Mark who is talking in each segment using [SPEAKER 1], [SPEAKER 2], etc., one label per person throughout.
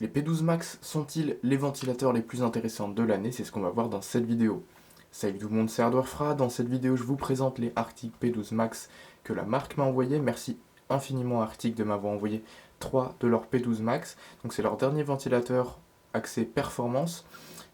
[SPEAKER 1] Les P12 Max sont-ils les ventilateurs les plus intéressants de l'année? C'est ce qu'on va voir dans cette vidéo. Salut tout le monde, c'est Hardwarefra. Dans cette vidéo, je vous présente les Arctic P12 Max que la marque m'a envoyé. Merci infiniment à Arctic de m'avoir envoyé 3 de leurs P12 Max. Donc c'est leur dernier ventilateur axé performance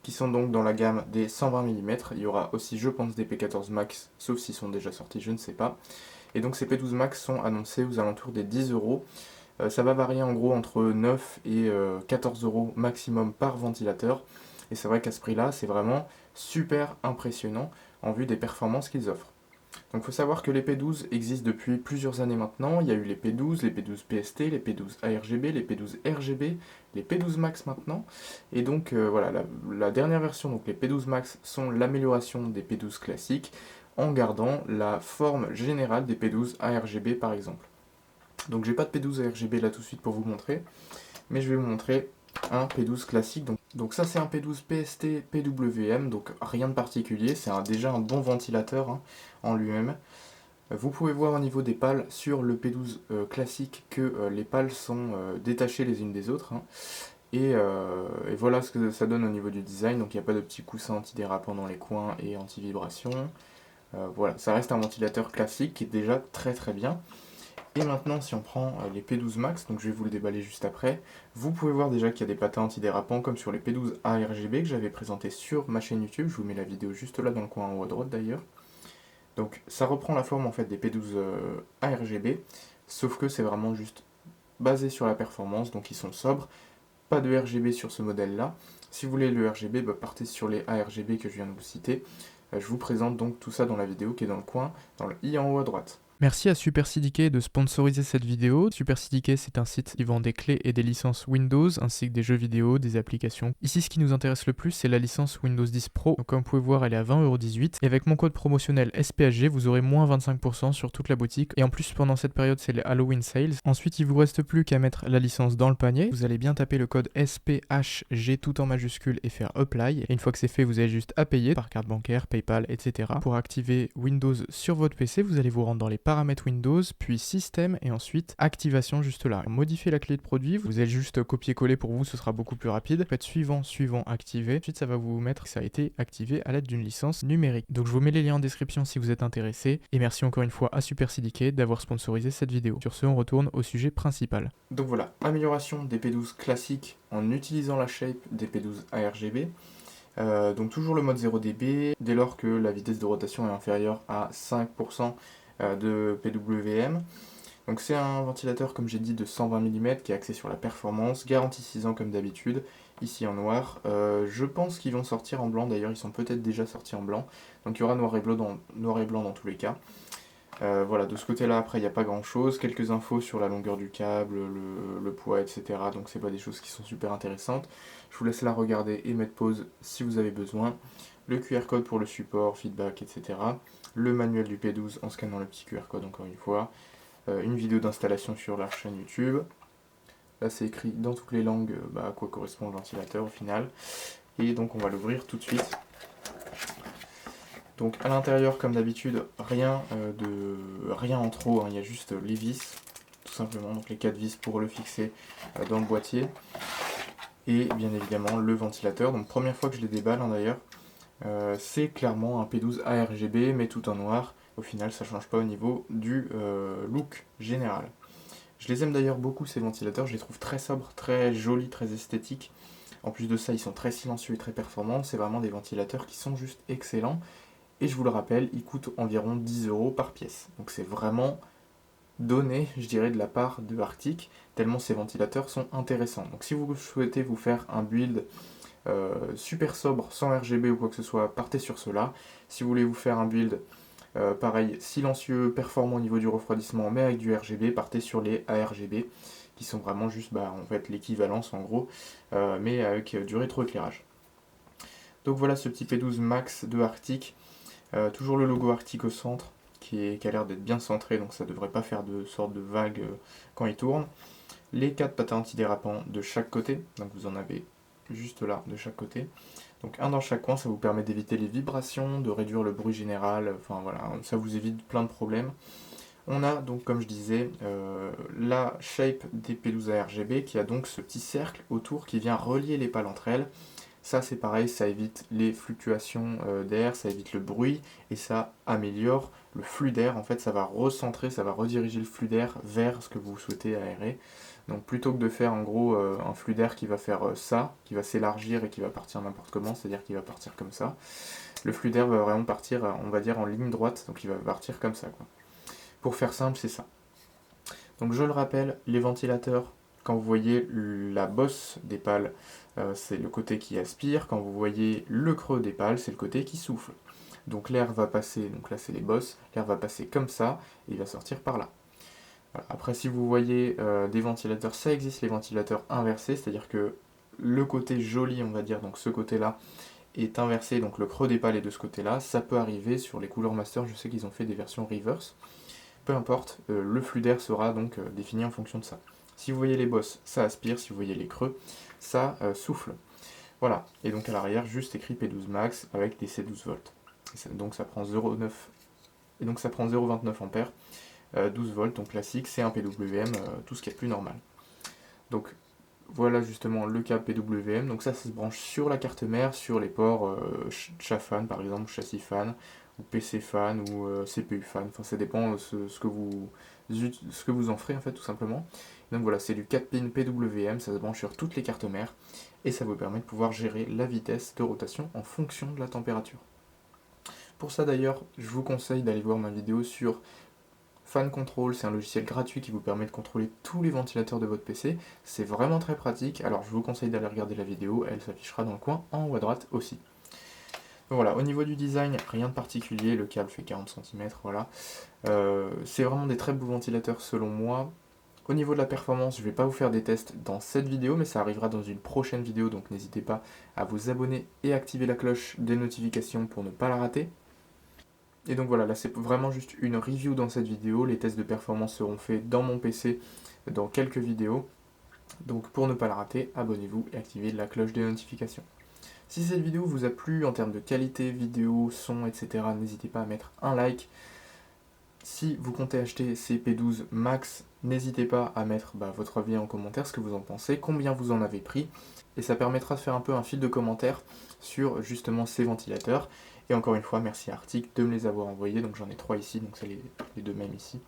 [SPEAKER 1] qui sont donc dans la gamme des 120 mm. Il y aura aussi, je pense, des P14 Max, sauf s'ils sont déjà sortis, je ne sais pas. Et donc ces P12 Max sont annoncés aux alentours des 10 euros. Ça va varier en gros entre 9 et 14 euros maximum par ventilateur. Et c'est vrai qu'à ce prix-là, c'est vraiment super impressionnant en vue des performances qu'ils offrent. Donc il faut savoir que les P12 existent depuis plusieurs années maintenant. Il y a eu les P12, les P12 PST, les P12 ARGB, les P12 RGB, les P12 Max maintenant. Et donc voilà, la dernière version, donc les P12 Max, sont l'amélioration des P12 classiques en gardant la forme générale des P12 ARGB par exemple. Donc j'ai pas de P12 RGB là tout de suite pour vous montrer, mais je vais vous montrer un P12 classique. Donc ça c'est un P12 PST PWM, donc rien de particulier, c'est déjà un bon ventilateur en lui-même. Vous pouvez voir au niveau des pales sur le P12 classique que les pales sont détachées les unes des autres. Et voilà ce que ça donne au niveau du design, donc il n'y a pas de petits coussins antidérapants dans les coins et anti-vibration. Voilà, ça reste un ventilateur classique qui est déjà très très bien. Et maintenant, si on prend les P12 Max, donc je vais vous le déballer juste après, vous pouvez voir déjà qu'il y a des patins antidérapants comme sur les P12 ARGB que j'avais présenté sur ma chaîne YouTube. Je vous mets la vidéo juste là dans le coin en haut à droite d'ailleurs. Donc ça reprend la forme en fait des P12 ARGB, sauf que c'est vraiment juste basé sur la performance, donc ils sont sobres. Pas de RGB sur ce modèle-là. Si vous voulez le RGB, partez sur les ARGB que je viens de vous citer. Je vous présente donc tout ça dans la vidéo qui est dans le coin, dans le i en haut à droite.
[SPEAKER 2] Merci à Super CDK de sponsoriser cette vidéo. Super CDK, c'est un site qui vend des clés et des licences Windows, ainsi que des jeux vidéo, des applications. Ici, ce qui nous intéresse le plus, c'est la licence Windows 10 Pro. Donc, comme vous pouvez voir, elle est à 20,18 €. Et avec mon code promotionnel SPHG, vous aurez moins 25% sur toute la boutique. Et en plus, pendant cette période, c'est les Halloween Sales. Ensuite, il vous reste plus qu'à mettre la licence dans le panier. Vous allez bien taper le code SPHG tout en majuscule et faire Apply. Et une fois que c'est fait, vous avez juste à payer par carte bancaire, PayPal, etc. Pour activer Windows sur votre PC, vous allez vous rendre dans les paramètres Windows, puis système et ensuite activation juste là. Modifier la clé de produit, vous allez juste copier-coller pour vous, ce sera beaucoup plus rapide. Faites suivant, activer. Ensuite, ça va vous mettre que ça a été activé à l'aide d'une licence numérique. Donc je vous mets les liens en description si vous êtes intéressé. Et merci encore une fois à Super CDK d'avoir sponsorisé cette vidéo. Sur ce, on retourne au sujet principal.
[SPEAKER 1] Donc voilà, amélioration des P12 classiques en utilisant la shape des P12 ARGB. Donc toujours le mode 0 dB, dès lors que la vitesse de rotation est inférieure à 5% de PWM. Donc c'est un ventilateur, comme j'ai dit, de 120 mm qui est axé sur la performance, garantie 6 ans comme d'habitude, ici en noir. Je pense qu'ils vont sortir en blanc, d'ailleurs ils sont peut-être déjà sortis en blanc, donc il y aura noir et blanc dans tous les cas. Voilà, de ce côté-là, après, il n'y a pas grand-chose. Quelques infos sur la longueur du câble, le poids, etc. Donc, c'est pas des choses qui sont super intéressantes. Je vous laisse la regarder et mettre pause si vous avez besoin. Le QR code pour le support, feedback, etc. Le manuel du P12 en scannant le petit QR code, encore une fois. Une vidéo d'installation sur leur chaîne YouTube. Là, c'est écrit dans toutes les langues à quoi correspond le ventilateur au final. Et donc, on va l'ouvrir tout de suite. Donc à l'intérieur, comme d'habitude, rien en trop, il y a juste les vis, tout simplement, donc les 4 vis pour le fixer dans le boîtier. Et bien évidemment le ventilateur, donc première fois que je les déballe d'ailleurs. C'est clairement un P12 ARGB, mais tout en noir. Au final, ça change pas au niveau du look général. Je les aime d'ailleurs beaucoup ces ventilateurs, je les trouve très sobres, très jolis, très esthétiques. En plus de ça, ils sont très silencieux et très performants. C'est vraiment des ventilateurs qui sont juste excellents. Et je vous le rappelle, il coûte environ 10 € par pièce. Donc c'est vraiment donné, je dirais, de la part de Arctic, tellement ces ventilateurs sont intéressants. Donc si vous souhaitez vous faire un build super sobre, sans RGB ou quoi que ce soit, partez sur cela. Si vous voulez vous faire un build pareil, silencieux, performant au niveau du refroidissement, mais avec du RGB, partez sur les ARGB, qui sont vraiment juste en fait, l'équivalence en gros, mais avec du rétroéclairage. Donc voilà ce petit P12 Max de Arctic. Toujours le logo Arctic au centre, qui a l'air d'être bien centré, donc ça ne devrait pas faire de sorte de vague quand il tourne. Les 4 patins antidérapants de chaque côté, donc vous en avez juste là, de chaque côté. Donc un dans chaque coin, ça vous permet d'éviter les vibrations, de réduire le bruit général, enfin voilà, ça vous évite plein de problèmes. On a donc, comme je disais, la shape des P12A RGB qui a donc ce petit cercle autour qui vient relier les pales entre elles. Ça c'est pareil, ça évite les fluctuations d'air, ça évite le bruit et ça améliore le flux d'air. En fait, ça va recentrer, ça va rediriger le flux d'air vers ce que vous souhaitez aérer. Donc plutôt que de faire en gros un flux d'air qui va faire ça, qui va s'élargir et qui va partir n'importe comment, c'est-à-dire qu'il va partir comme ça, le flux d'air va vraiment partir, on va dire, en ligne droite, donc il va partir comme ça, quoi. Pour faire simple, c'est ça. Donc je le rappelle, les ventilateurs, quand vous voyez la bosse des pales, c'est le côté qui aspire. Quand vous voyez le creux des pales, c'est le côté qui souffle. Donc l'air va passer, donc là c'est les bosses, l'air va passer comme ça et il va sortir par là. Voilà. Après, si vous voyez des ventilateurs, ça existe les ventilateurs inversés, c'est-à-dire que le côté joli, on va dire, donc ce côté-là, est inversé, donc le creux des pales est de ce côté-là. Ça peut arriver sur les Cooler Master, je sais qu'ils ont fait des versions reverse. Peu importe, le flux d'air sera donc défini en fonction de ça. Si vous voyez les bosses, ça aspire, si vous voyez les creux, ça souffle. Voilà, et donc à l'arrière, juste écrit P12 Max avec des C12 volts. Donc ça prend 0,9 et donc ça prend 0,29 ampères, 12 volts, donc classique, c'est un PWM, tout ce qui est plus normal. Donc voilà justement le câble PWM, donc ça se branche sur la carte mère, sur les ports fan par exemple, châssis fan, ou PC fan, ou CPU fan, enfin ça dépend ce que vous en ferez en fait tout simplement. Donc voilà, c'est du 4 pin PWM, ça se branche sur toutes les cartes mères, et ça vous permet de pouvoir gérer la vitesse de rotation en fonction de la température. Pour ça d'ailleurs, je vous conseille d'aller voir ma vidéo sur Fan Control, c'est un logiciel gratuit qui vous permet de contrôler tous les ventilateurs de votre PC. C'est vraiment très pratique, alors je vous conseille d'aller regarder la vidéo, elle s'affichera dans le coin en haut à droite aussi. Donc voilà, au niveau du design, rien de particulier, le câble fait 40 cm, voilà. C'est vraiment des très beaux ventilateurs selon moi. Au niveau de la performance, je ne vais pas vous faire des tests dans cette vidéo, mais ça arrivera dans une prochaine vidéo, donc n'hésitez pas à vous abonner et activer la cloche des notifications pour ne pas la rater. Et donc voilà, là c'est vraiment juste une review dans cette vidéo, les tests de performance seront faits dans mon PC dans quelques vidéos. Donc pour ne pas la rater, abonnez-vous et activez la cloche des notifications. Si cette vidéo vous a plu en termes de qualité, vidéo, son, etc., n'hésitez pas à mettre un like. Si vous comptez acheter ces P12 Max, n'hésitez pas à mettre votre avis en commentaire, ce que vous en pensez, combien vous en avez pris. Et ça permettra de faire un peu un fil de commentaires sur justement ces ventilateurs. Et encore une fois, merci à Arctic de me les avoir envoyés. Donc j'en ai 3 ici, donc c'est les deux mêmes ici.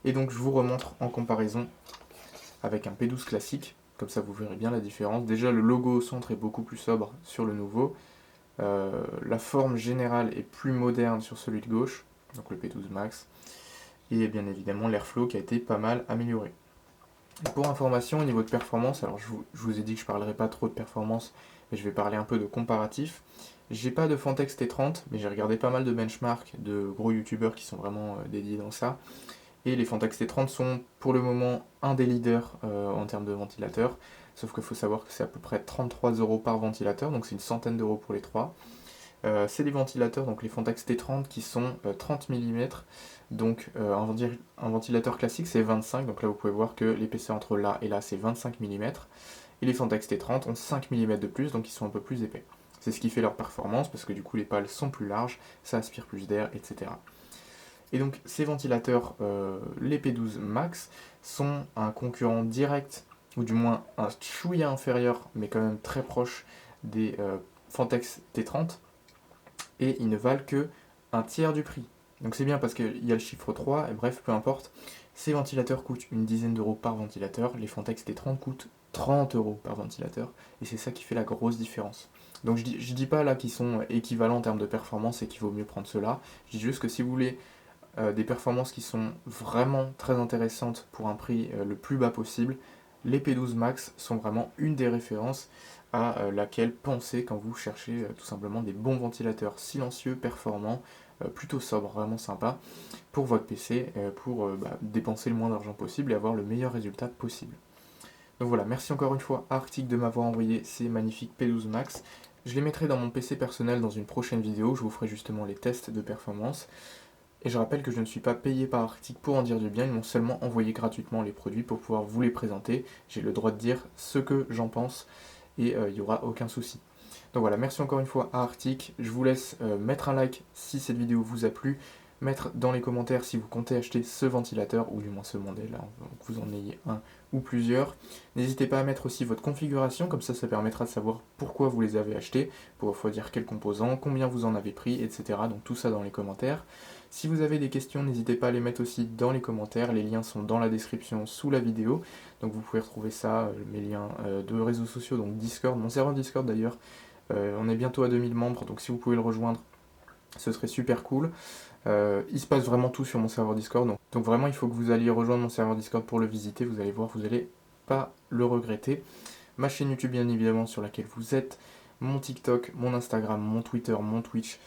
[SPEAKER 1] Et donc je vous remontre en comparaison avec un P12 classique. Comme ça vous verrez bien la différence. Déjà le logo au centre est beaucoup plus sobre sur le nouveau. La forme générale est plus moderne sur celui de gauche, donc le P12 Max. Et bien évidemment l'airflow qui a été pas mal amélioré. Et pour information au niveau de performance, alors je vous ai dit que je ne parlerai pas trop de performance, mais je vais parler un peu de comparatif. J'ai pas de Fantex T30, mais j'ai regardé pas mal de benchmarks de gros youtubeurs qui sont vraiment dédiés dans ça. Et les Fantex T30 sont pour le moment un des leaders en termes de ventilateurs. Sauf qu'il faut savoir que c'est à peu près 33 € par ventilateur, donc c'est une centaine d'euros pour les trois. C'est des ventilateurs, donc les Fantex T30 qui sont 30 mm. Donc un ventilateur classique c'est 25, donc là vous pouvez voir que l'épaisseur entre là et là c'est 25 mm. Et les Fantex T30 ont 5 mm de plus, donc ils sont un peu plus épais. C'est ce qui fait leur performance, parce que du coup les pales sont plus larges, ça aspire plus d'air, etc. Et donc ces ventilateurs, les P12 Max, sont un concurrent direct, ou du moins un chouïa inférieur, mais quand même très proche des Fantex T30, et ils ne valent que un tiers du prix. Donc c'est bien parce qu'il y a le chiffre 3, et bref, peu importe. Ces ventilateurs coûtent une dizaine d'euros par ventilateur, les Fantex T30 coûtent 30 € par ventilateur, et c'est ça qui fait la grosse différence. Donc je dis pas là qu'ils sont équivalents en termes de performance et qu'il vaut mieux prendre cela, je dis juste que si vous voulez des performances qui sont vraiment très intéressantes pour un prix le plus bas possible, les P12 Max sont vraiment une des références à laquelle penser quand vous cherchez tout simplement des bons ventilateurs silencieux, performants, plutôt sobres, vraiment sympas pour votre PC, pour dépenser le moins d'argent possible et avoir le meilleur résultat possible. Donc voilà, merci encore une fois à Arctic de m'avoir envoyé ces magnifiques P12 Max. Je les mettrai dans mon PC personnel dans une prochaine vidéo, je vous ferai justement les tests de performance. Et je rappelle que je ne suis pas payé par Arctic pour en dire du bien, ils m'ont seulement envoyé gratuitement les produits pour pouvoir vous les présenter. J'ai le droit de dire ce que j'en pense et il n'y aura aucun souci. Donc voilà, merci encore une fois à Arctic, je vous laisse mettre un like si cette vidéo vous a plu, mettre dans les commentaires si vous comptez acheter ce ventilateur, ou du moins ce modèle, là, que vous en ayez un ou plusieurs. N'hésitez pas à mettre aussi votre configuration, comme ça permettra de savoir pourquoi vous les avez achetés, pour dire quels composants, combien vous en avez pris, etc. Donc tout ça dans les commentaires. Si vous avez des questions, n'hésitez pas à les mettre aussi dans les commentaires, les liens sont dans la description sous la vidéo, donc vous pouvez retrouver ça, mes liens de réseaux sociaux, donc Discord, mon serveur Discord d'ailleurs, on est bientôt à 2000 membres, donc si vous pouvez le rejoindre, ce serait super cool. Il se passe vraiment tout sur mon serveur Discord, donc vraiment il faut que vous alliez rejoindre mon serveur Discord pour le visiter, vous allez voir, vous n'allez pas le regretter. Ma chaîne YouTube bien évidemment sur laquelle vous êtes, mon TikTok, mon Instagram, mon Twitter, mon Twitch,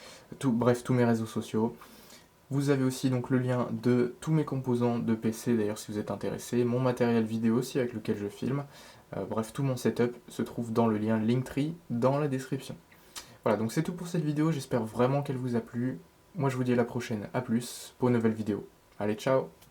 [SPEAKER 1] bref tous mes réseaux sociaux. Vous avez aussi donc le lien de tous mes composants de PC d'ailleurs si vous êtes intéressé, mon matériel vidéo aussi avec lequel je filme, bref tout mon setup se trouve dans le lien Linktree dans la description. Voilà, donc c'est tout pour cette vidéo, j'espère vraiment qu'elle vous a plu. Moi je vous dis à la prochaine, à plus pour une nouvelle vidéo. Allez, ciao!